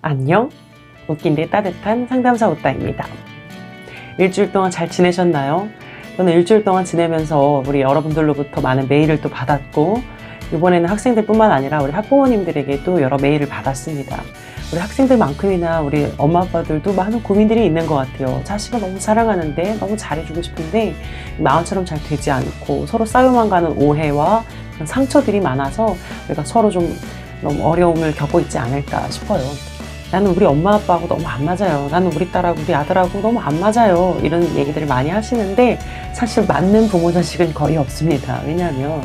안녕, 웃긴데 따뜻한 상담사 웃다입니다. 일주일 동안 잘 지내셨나요? 저는 일주일 동안 지내면서 우리 여러분들로부터 많은 메일을 또 받았고, 이번에는 학생들뿐만 아니라 우리 학부모님들에게도 여러 메일을 받았습니다. 우리 학생들만큼이나 우리 엄마 아빠들도 많은 고민들이 있는 것 같아요. 자식을 너무 사랑하는데 너무 잘해주고 싶은데 마음처럼 잘 되지 않고 서로 싸움만 가는 오해와 그런 상처들이 많아서 우리가 서로 좀 너무 어려움을 겪고 있지 않을까 싶어요. 나는 우리 엄마 아빠하고 너무 안 맞아요. 나는 우리 딸하고 우리 아들하고 너무 안 맞아요. 이런 얘기들을 많이 하시는데 사실 맞는 부모 자식은 거의 없습니다. 왜냐하면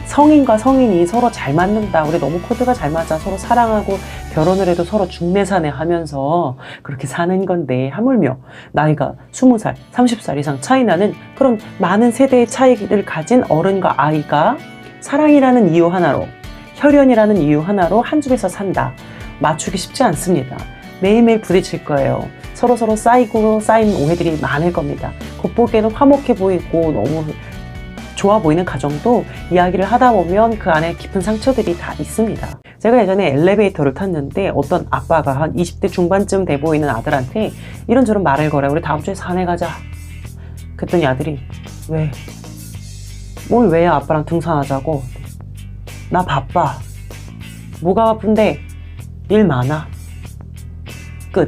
성인과 성인이 서로 잘 맞는다. 우리 너무 코드가 잘 맞아. 서로 사랑하고 결혼을 해도 서로 중매사내 하면서 그렇게 사는 건데, 하물며 나이가 20살, 30살 이상 차이 나는 그런 많은 세대의 차이를 가진 어른과 아이가 사랑이라는 이유 하나로, 혈연이라는 이유 하나로 한 집에서 산다. 맞추기 쉽지 않습니다. 매일매일 부딪힐 거예요. 서로 쌓인 오해들이 많을 겁니다. 겉보기에는 화목해 보이고 너무 좋아 보이는 가정도 이야기를 하다 보면 그 안에 깊은 상처들이 다 있습니다. 제가 예전에 엘리베이터를 탔는데 어떤 아빠가 한 20대 중반쯤 돼 보이는 아들한테 이런저런 말을 걸어요. 우리 다음 주에 산에 가자. 그랬더니 아들이 왜? 뭘 왜야? 아빠랑 등산하자고. 나 바빠. 뭐가 바쁜데? 일 많아. 끝.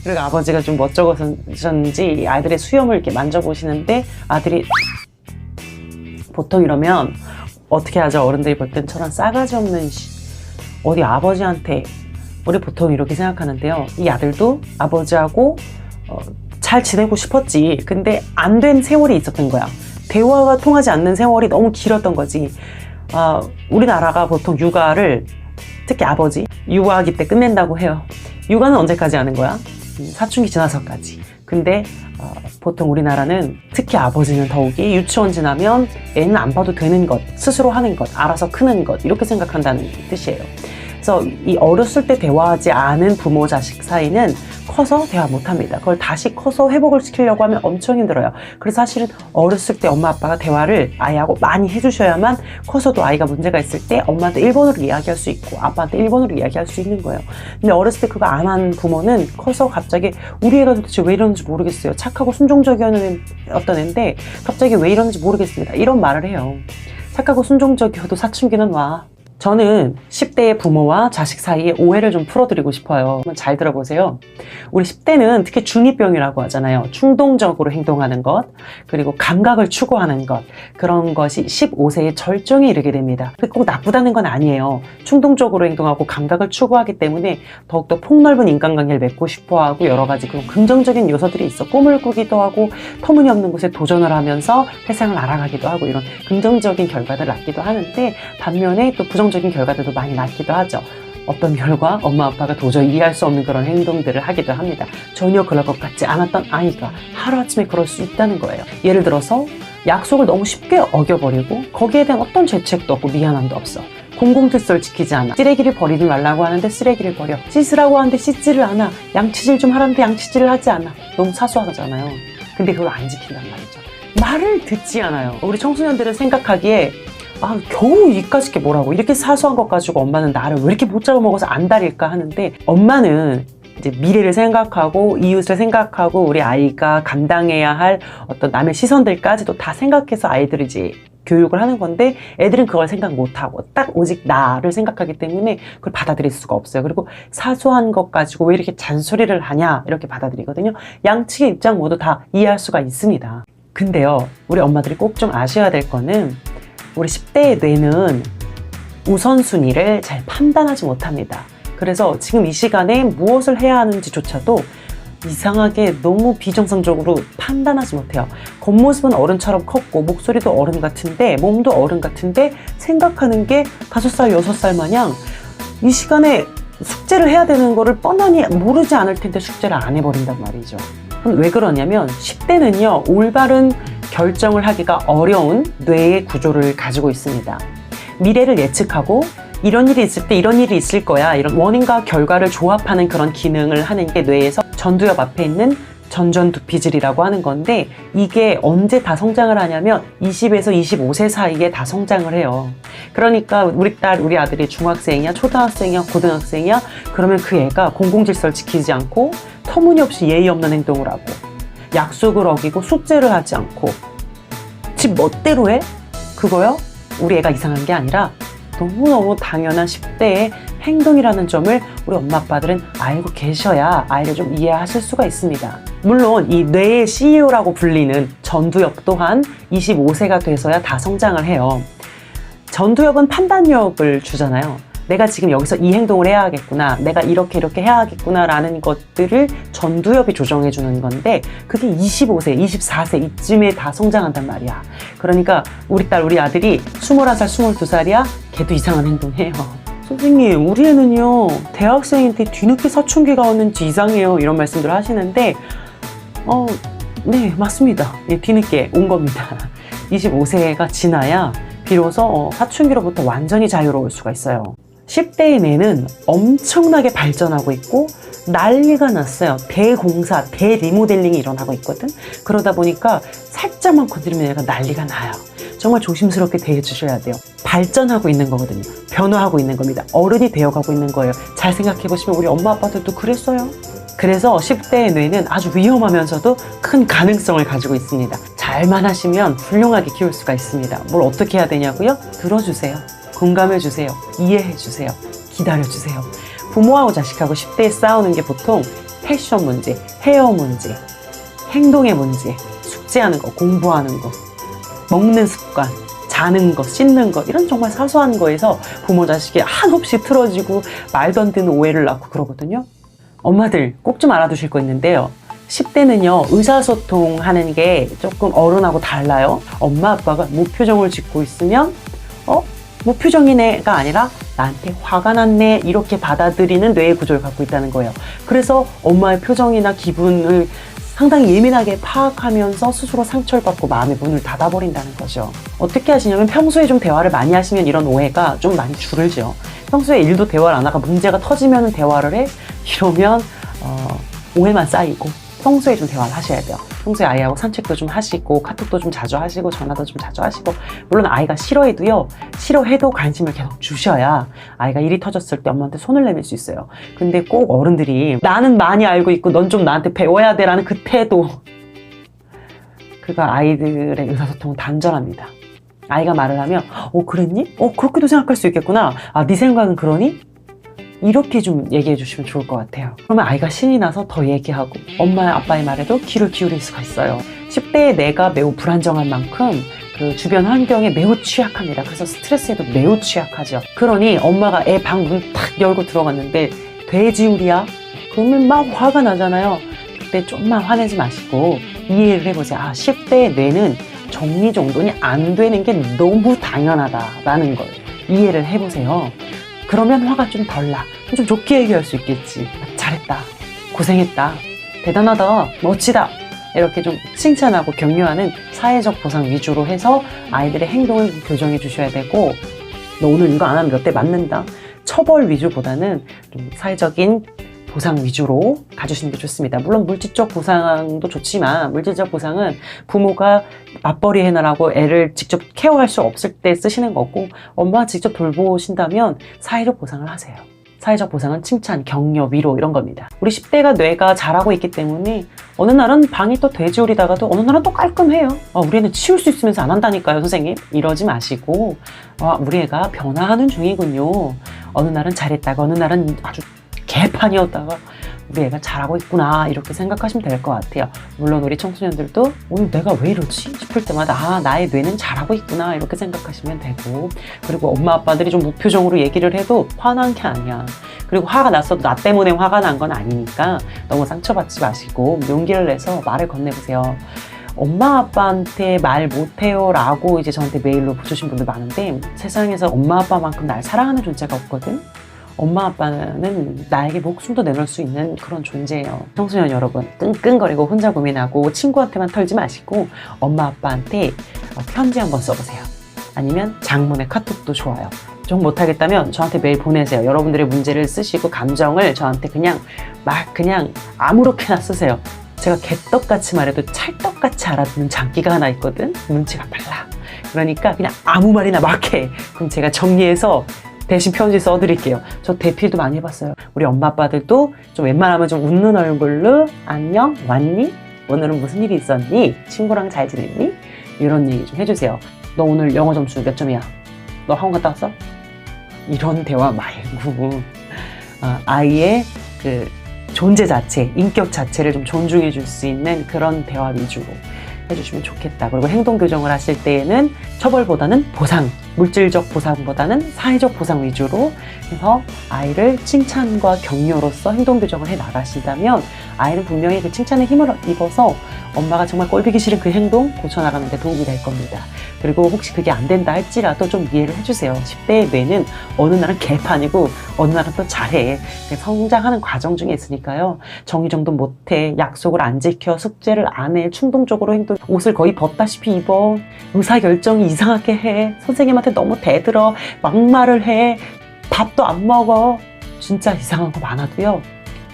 그리고 아버지가 좀 멋쩍어서인지 아이들의 수염을 이렇게 만져보시는데 아들이 보통 이러면 어떻게 하죠? 어른들이 볼 땐 저런 싸가지 없는 어디 아버지한테, 우리 보통 이렇게 생각하는데요. 이 아들도 아버지하고 잘 지내고 싶었지. 근데 안 된 세월이 있었던 거야. 대화가 통하지 않는 세월이 너무 길었던 거지. 우리나라가 보통 육아를, 특히 아버지 육아하기 때 끝낸다고 해요. 육아는 언제까지 하는 거야? 사춘기 지나서까지. 근데 보통 우리나라는, 특히 아버지는 더욱이 유치원 지나면 애는 안 봐도 되는 것, 스스로 하는 것, 알아서 크는 것, 이렇게 생각한다는 뜻이에요. 그래서 이 어렸을 때 대화하지 않은 부모 자식 사이는 커서 대화 못합니다. 그걸 다시 커서 회복을 시키려고 하면 엄청 힘들어요. 그래서 사실은 어렸을 때 엄마 아빠가 대화를 아이하고 많이 해주셔야만 커서도 아이가 문제가 있을 때 엄마한테 1번으로 이야기할 수 있고 아빠한테 1번으로 이야기할 수 있는 거예요. 근데 어렸을 때 그거 안 한 부모는 커서 갑자기 우리 애가 도대체 왜 이러는지 모르겠어요. 착하고 순종적이었는 어떤 애인데 갑자기 왜 이러는지 모르겠습니다. 이런 말을 해요. 착하고 순종적이어도 사춘기는 와. 저는 10대의 부모와 자식 사이에 오해를 좀 풀어드리고 싶어요. 한번 잘 들어보세요. 우리 10대는 특히 중2병이라고 하잖아요. 충동적으로 행동하는 것, 그리고 감각을 추구하는 것, 그런 것이 15세의 절정에 이르게 됩니다. 꼭 나쁘다는 건 아니에요. 충동적으로 행동하고 감각을 추구하기 때문에 더욱더 폭넓은 인간관계를 맺고 싶어하고 여러 가지 그런 긍정적인 요소들이 있어. 꿈을 꾸기도 하고 터무니없는 곳에 도전을 하면서 세상을 알아가기도 하고 이런 긍정적인 결과들을 낳기도 하는데, 반면에 또 부정적인 결과들도 많이 낳기도 하죠. 어떤 결과? 엄마 아빠가 도저히 이해할 수 없는 그런 행동들을 하기도 합니다. 전혀 그럴 것 같지 않았던 아이가 하루아침에 그럴 수 있다는 거예요. 예를 들어서 약속을 너무 쉽게 어겨버리고 거기에 대한 어떤 죄책도 없고 미안함도 없어. 공공질서를 지키지 않아. 쓰레기를 버리지 말라고 하는데 쓰레기를 버려. 씻으라고 하는데 씻지를 않아. 양치질 좀 하라는데 양치질을 하지 않아. 너무 사소하잖아요. 근데 그걸 안 지킨단 말이죠. 말을 듣지 않아요. 우리 청소년들은 생각하기에 겨우 이까짓 게 뭐라고, 이렇게 사소한 것 가지고 엄마는 나를 왜 이렇게 못 잡아먹어서 안달일까 하는데, 엄마는 이제 미래를 생각하고 이웃을 생각하고 우리 아이가 감당해야 할 어떤 남의 시선들까지도 다 생각해서 아이들을 이제 교육을 하는 건데, 애들은 그걸 생각 못하고 딱 오직 나를 생각하기 때문에 그걸 받아들일 수가 없어요. 그리고 사소한 것 가지고 왜 이렇게 잔소리를 하냐 이렇게 받아들이거든요. 양측의 입장 모두 다 이해할 수가 있습니다. 근데요, 우리 엄마들이 꼭 좀 아셔야 될 거는, 우리 10대의 뇌는 우선순위를 잘 판단하지 못합니다. 그래서 지금 이 시간에 무엇을 해야 하는지조차도 이상하게 너무 비정상적으로 판단하지 못해요. 겉모습은 어른처럼 컸고 목소리도 어른 같은데 몸도 어른 같은데 생각하는 게 5살, 6살 마냥 이 시간에 숙제를 해야 되는 거를 뻔하니 모르지 않을 텐데 숙제를 안 해버린단 말이죠. 왜 그러냐면 10대는요, 올바른 결정을 하기가 어려운 뇌의 구조를 가지고 있습니다. 미래를 예측하고 이런 일이 있을 때 이런 일이 있을 거야, 이런 원인과 결과를 조합하는 그런 기능을 하는 게 뇌에서 전두엽 앞에 있는 전전두피질이라고 하는 건데 이게 언제 다 성장을 하냐면 20에서 25세 사이에 다 성장을 해요. 그러니까 우리 딸, 우리 아들이 중학생이야, 초등학생이야, 고등학생이야 그러면 그 애가 공공질서를 지키지 않고 터무니없이 예의 없는 행동을 하고 약속을 어기고 숙제를 하지 않고 지 멋대로 해? 그거요? 우리 애가 이상한 게 아니라 너무너무 당연한 10대의 행동이라는 점을 우리 엄마 아빠들은 알고 계셔야 아이를 좀 이해하실 수가 있습니다. 물론 이 뇌의 CEO라고 불리는 전두엽 또한 25세가 돼서야 다 성장을 해요. 전두엽은 판단력을 주잖아요. 내가 지금 여기서 이 행동을 해야겠구나, 내가 이렇게 해야겠구나 라는 것들을 전두엽이 조정해 주는 건데 그게 25세, 24세 이쯤에 다 성장한단 말이야. 그러니까 우리 딸, 우리 아들이 21살, 22살이야 걔도 이상한 행동해요. 선생님, 우리 애는요 대학생인데 뒤늦게 사춘기가 오는지 이상해요 이런 말씀들 하시는데 네 맞습니다. 예, 뒤늦게 온 겁니다. 25세가 지나야 비로소 사춘기로부터 완전히 자유로울 수가 있어요. 10대의 뇌는 엄청나게 발전하고 있고 난리가 났어요. 대공사, 대리모델링이 일어나고 있거든. 그러다 보니까 살짝만 건드리면 얘가 난리가 나요. 정말 조심스럽게 대해주셔야 돼요. 발전하고 있는 거거든요. 변화하고 있는 겁니다. 어른이 되어가고 있는 거예요. 잘 생각해보시면 우리 엄마 아빠들도 그랬어요. 그래서 10대의 뇌는 아주 위험하면서도 큰 가능성을 가지고 있습니다. 잘만 하시면 훌륭하게 키울 수가 있습니다. 뭘 어떻게 해야 되냐고요? 들어주세요. 공감해주세요. 이해해주세요. 기다려주세요. 부모하고 자식하고 10대에 싸우는 게 보통 패션 문제, 헤어 문제, 행동의 문제, 숙제하는 거, 공부하는 거, 먹는 습관, 자는 거, 씻는 거 이런 정말 사소한 거에서 부모 자식이 한없이 틀어지고 말도 안 되는 오해를 낳고 그러거든요. 엄마들 꼭 좀 알아두실 거 있는데요. 10대는요 의사소통하는 게 조금 어른하고 달라요. 엄마 아빠가 무표정을 짓고 있으면 무표정인 애가 아니라 나한테 화가 났네 이렇게 받아들이는 뇌의 구조를 갖고 있다는 거예요. 그래서 엄마의 표정이나 기분을 상당히 예민하게 파악하면서 스스로 상처를 받고 마음의 문을 닫아버린다는 거죠. 어떻게 하시냐면 평소에 좀 대화를 많이 하시면 이런 오해가 좀 많이 줄을죠. 평소에 일도 대화를 안 하고 문제가 터지면 대화를 해? 이러면 오해만 쌓이고 평소에 좀 대화를 하셔야 돼요. 평소에 아이하고 산책도 좀 하시고 카톡도 좀 자주 하시고 전화도 좀 자주 하시고 물론 아이가 싫어해도요. 싫어해도 관심을 계속 주셔야 아이가 일이 터졌을 때 엄마한테 손을 내밀 수 있어요. 근데 꼭 어른들이 나는 많이 알고 있고 넌 좀 나한테 배워야 돼 라는 그 태도 그가 아이들의 의사소통은 단절합니다. 아이가 말을 하면 그랬니? 그렇게도 생각할 수 있겠구나. 네 생각은 그러니? 이렇게 좀 얘기해 주시면 좋을 것 같아요. 그러면 아이가 신이 나서 더 얘기하고 엄마 아빠의 말에도 귀를 기울일 수가 있어요. 10대의 뇌가 매우 불안정한 만큼 그 주변 환경에 매우 취약합니다. 그래서 스트레스에도 매우 취약하죠. 그러니 엄마가 애 방 문 탁 열고 들어갔는데 돼지우리야? 그러면 막 화가 나잖아요. 그때 좀만 화내지 마시고 이해를 해보세요. 10대의 뇌는 정리정돈이 안 되는 게 너무 당연하다라는 걸 이해를 해보세요. 그러면 화가 좀 덜 나. 좀 좋게 얘기할 수 있겠지. 잘했다. 고생했다. 대단하다. 멋지다. 이렇게 좀 칭찬하고 격려하는 사회적 보상 위주로 해서 아이들의 행동을 교정해 주셔야 되고 너 오늘 이거 안 하면 몇 대 맞는다. 처벌 위주보다는 좀 사회적인 보상 위주로 가주시는 게 좋습니다. 물론 물질적 보상도 좋지만 물질적 보상은 부모가 맞벌이 해나라고 애를 직접 케어할 수 없을 때 쓰시는 거고 엄마가 직접 돌보신다면 사회적 보상을 하세요. 사회적 보상은 칭찬, 격려, 위로 이런 겁니다. 우리 10대가 뇌가 자라고 있기 때문에 어느 날은 방이 또 돼지우리다가도 어느 날은 또 깔끔해요. 우리 애는 치울 수 있으면서 안 한다니까요 선생님. 이러지 마시고 우리 애가 변화하는 중이군요. 어느 날은 잘했다가 어느 날은 아주 개판이었다가 우리 애가 잘하고 있구나 이렇게 생각하시면 될 것 같아요. 물론 우리 청소년들도 오늘 내가 왜 이러지 싶을 때마다 나의 뇌는 잘하고 있구나 이렇게 생각하시면 되고 그리고 엄마 아빠들이 좀 무표정으로 얘기를 해도 화난 게 아니야. 그리고 화가 났어도 나 때문에 화가 난 건 아니니까 너무 상처받지 마시고 용기를 내서 말을 건네보세요. 엄마 아빠한테 말 못해요 라고 이제 저한테 메일로 보내주신 분들 많은데 세상에서 엄마 아빠만큼 날 사랑하는 존재가 없거든. 엄마 아빠는 나에게 목숨도 내놓을 수 있는 그런 존재예요. 청소년 여러분 끙끙거리고 혼자 고민하고 친구한테만 털지 마시고 엄마 아빠한테 편지 한번 써보세요. 아니면 장문의 카톡도 좋아요. 좀 못하겠다면 저한테 메일 보내세요. 여러분들의 문제를 쓰시고 감정을 저한테 그냥 아무렇게나 쓰세요. 제가 개떡같이 말해도 찰떡같이 알아듣는 장기가 하나 있거든. 눈치가 빨라. 그러니까 그냥 아무 말이나 막 해. 그럼 제가 정리해서 대신 편지 써드릴게요. 저 대필도 많이 해봤어요. 우리 엄마 아빠들도 좀 웬만하면 좀 웃는 얼굴로 안녕, 왔니? 오늘은 무슨 일이 있었니? 친구랑 잘 지냈니? 이런 얘기 좀 해주세요. 너 오늘 영어 점수 몇 점이야? 너 학원 갔다 왔어? 이런 대화 말고 아이의 그 존재 자체, 인격 자체를 좀 존중해 줄 수 있는 그런 대화 위주로 해주시면 좋겠다. 그리고 행동 교정을 하실 때에는 처벌보다는 보상, 물질적 보상보다는 사회적 보상 위주로 해서 아이를 칭찬과 격려로서 행동 교정을 해 나가신다면 아이는 분명히 그 칭찬에 힘을 입어서 엄마가 정말 꼴보기 싫은 그 행동 고쳐나가는 데 도움이 될 겁니다. 그리고 혹시 그게 안 된다 할지라도 좀 이해를 해주세요. 10대의 뇌는 어느 날은 개판이고 어느 날은 또 잘해. 성장하는 과정 중에 있으니까요. 정리정돈 못해, 약속을 안 지켜, 숙제를 안 해, 충동적으로 행동, 옷을 거의 벗다시피 입어, 의사결정이 이상하게 해, 선생님한테 너무 대들어, 막말을 해, 밥도 안 먹어. 진짜 이상한 거 많아도요.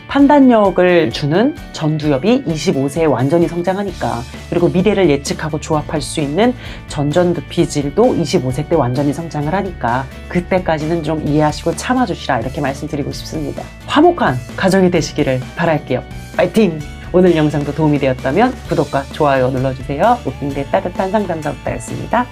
판단력을 주는 전두엽이 25세에 완전히 성장하니까, 그리고 미래를 예측하고 조합할 수 있는 전전두피질도 25세 때 완전히 성장을 하니까 그때까지는 좀 이해하시고 참아주시라, 이렇게 말씀드리고 싶습니다. 화목한 가정이 되시기를 바랄게요. 파이팅! 오늘 영상도 도움이 되었다면 구독과 좋아요 눌러주세요. 웃긴데 따뜻한 상담사부터였습니다.